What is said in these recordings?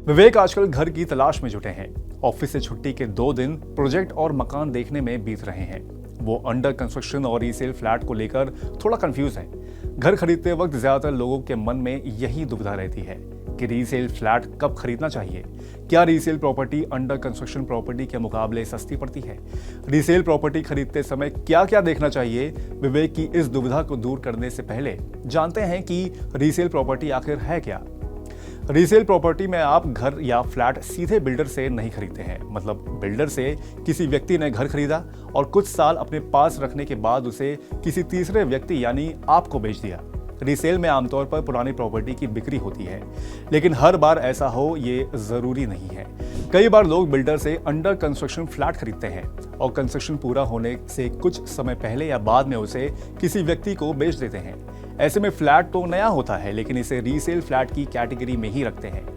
विवेक आजकल घर की तलाश में जुटे हैं। ऑफिस से छुट्टी के 2 दिन प्रोजेक्ट और मकान देखने में बीत रहे हैं। वो अंडर कंस्ट्रक्शन और रीसेल फ्लैट को लेकर थोड़ा कंफ्यूज हैं। घर खरीदते वक्त ज्यादातर लोगों के मन में यही दुविधा रहती है कि रीसेल फ्लैट कब खरीदना चाहिए। क्या resale property under construction property के मुकाबले सस्ती पड़ती है? रीसेल प्रॉपर्टी खरीदते समय क्या क्या देखना चाहिए? विवेक की इस दुविधा को दूर करने से पहले जानते हैं कि रीसेल प्रॉपर्टी आखिर है क्या। रीसेल प्रॉपर्टी में आप घर या फ्लैट सीधे बिल्डर से नहीं खरीदते हैं। मतलब बिल्डर से किसी व्यक्ति ने घर खरीदा और कुछ साल अपने पास रखने के बाद उसे किसी तीसरे व्यक्ति यानी आपको बेच दिया। रीसेल में आमतौर पर पुरानी प्रॉपर्टी की बिक्री होती है, लेकिन हर बार ऐसा हो ये जरूरी नहीं है। कई बार लोग बिल्डर से अंडर कंस्ट्रक्शन फ्लैट खरीदते हैं और कंस्ट्रक्शन पूरा होने से कुछ समय पहले या बाद में उसे किसी व्यक्ति को बेच देते हैं। ऐसे में फ्लैट तो नया होता है, लेकिन इसे रीसेल फ्लैट की कैटेगरी में ही रखते हैं।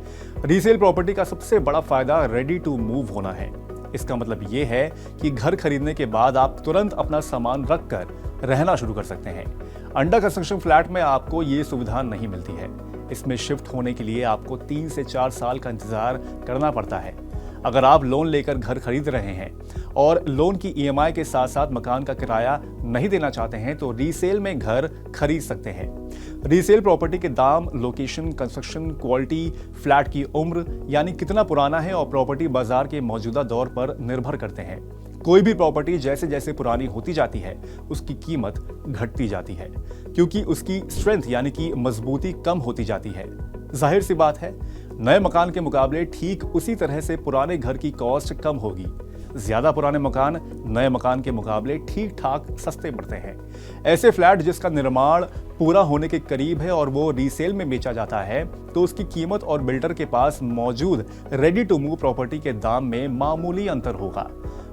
रीसेल प्रॉपर्टी का सबसे बड़ा फायदा रेडी टू मूव होना है। इसका मतलब ये है कि घर खरीदने के बाद आप तुरंत अपना सामान रखकर रहना शुरू कर सकते हैं। अंडर कंस्ट्रक्शन फ्लैट में आपको ये सुविधा नहीं मिलती है। इसमें शिफ्ट होने के लिए आपको 3 से 4 साल का इंतजार करना पड़ता है। अगर आप लोन लेकर घर खरीद रहे हैं और लोन की ईएमआई के साथ साथ मकान का किराया नहीं देना चाहते हैं तो रीसेल में घर खरीद सकते हैं। रीसेल प्रॉपर्टी के दाम लोकेशन, कंस्ट्रक्शन क्वालिटी, फ्लैट की उम्र यानी कितना पुराना है और प्रॉपर्टी बाजार के मौजूदा दौर पर निर्भर करते हैं। कोई भी प्रॉपर्टी जैसे जैसे पुरानी होती जाती है उसकी कीमत घटती जाती है, क्योंकि उसकी स्ट्रेंथ यानी कि मजबूती कम होती जाती है। जाहिर सी बात है, नए मकान के मुकाबले ठीक उसी तरह से पुराने घर की कॉस्ट कम होगी। ज्यादा पुराने मकान नए मकान के मुकाबले ठीक ठाक सस्ते पड़ते हैं। ऐसे फ्लैट जिसका निर्माण पूरा होने के करीब है और वो रीसेल में बेचा जाता है तो उसकी कीमत और बिल्डर के पास मौजूद रेडी टू मूव प्रॉपर्टी के दाम में मामूली अंतर होगा।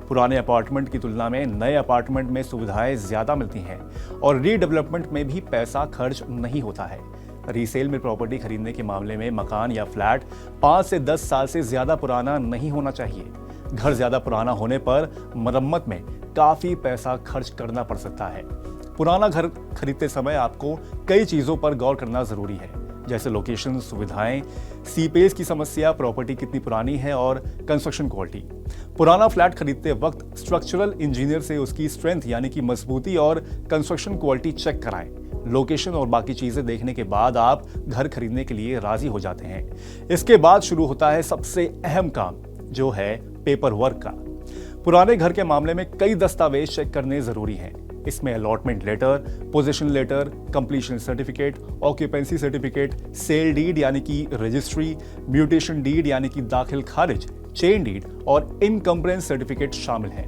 पुराने अपार्टमेंट की तुलना में नए अपार्टमेंट में सुविधाएं ज्यादा मिलती हैं और रीडेवलपमेंट में भी पैसा खर्च नहीं होता है। रीसेल में प्रॉपर्टी खरीदने के मामले में मकान या फ्लैट 5 से 10 साल से ज्यादा पुराना नहीं होना चाहिए। घर ज्यादा पुराना होने पर मरम्मत में काफी पैसा खर्च करना पड़ सकता है। पुराना घर खरीदते समय आपको कई चीजों पर गौर करना जरूरी है, जैसे लोकेशन, सुविधाएं, सीपेज की समस्या, प्रॉपर्टी कितनी पुरानी है और कंस्ट्रक्शन क्वालिटी। पुराना फ्लैट खरीदते वक्त स्ट्रक्चरल इंजीनियर से उसकी स्ट्रेंथ यानी कि मजबूती और कंस्ट्रक्शन क्वालिटी चेक कराएं। लोकेशन और बाकी चीजें देखने के बाद आप घर खरीदने के लिए राजी हो जाते हैं। इसके बाद शुरू होता है सबसे अहम काम, जो है पेपर वर्क का। पुराने घर के मामले में कई दस्तावेज चेक करने जरूरी हैं। इसमें allotment letter, possession letter, completion certificate, occupancy certificate, sale deed यानी कि रजिस्ट्री, म्यूटेशन डीड यानी कि दाखिल खारिज, चेन डीड और इनकम्बरेंस सर्टिफिकेट शामिल हैं।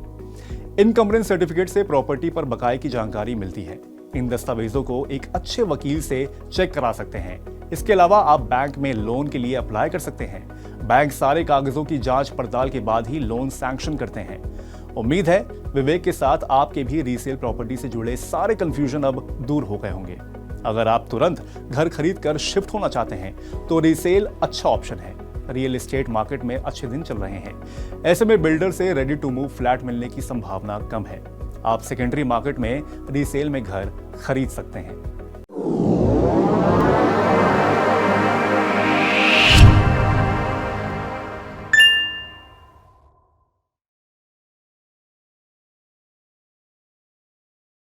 इनकम्बरेंस सर्टिफिकेट से प्रॉपर्टी पर बकाये की जानकारी मिलती है। इन दस्तावेजों को एक अच्छे वकील से चेक करा सकते हैं। इसके अलावा आप बैंक में लोन के लिए अप्लाई कर सकते हैं। बैंक सारे कागजों की जांच पड़ताल के बाद ही लोन सैंक्शन करते हैं। उम्मीद है विवेक के साथ आपके भी रीसेल प्रॉपर्टी से जुड़े सारे कंफ्यूजन अब दूर हो गए होंगे। अगर आप तुरंत घर खरीद कर शिफ्ट होना चाहते हैं तो रीसेल अच्छा ऑप्शन है। रियल एस्टेट मार्केट में अच्छे दिन चल रहे हैं। ऐसे में बिल्डर से रेडी टू मूव फ्लैट मिलने की संभावना कम है। आप सेकेंडरी मार्केट में रीसेल में घर खरीद सकते हैं।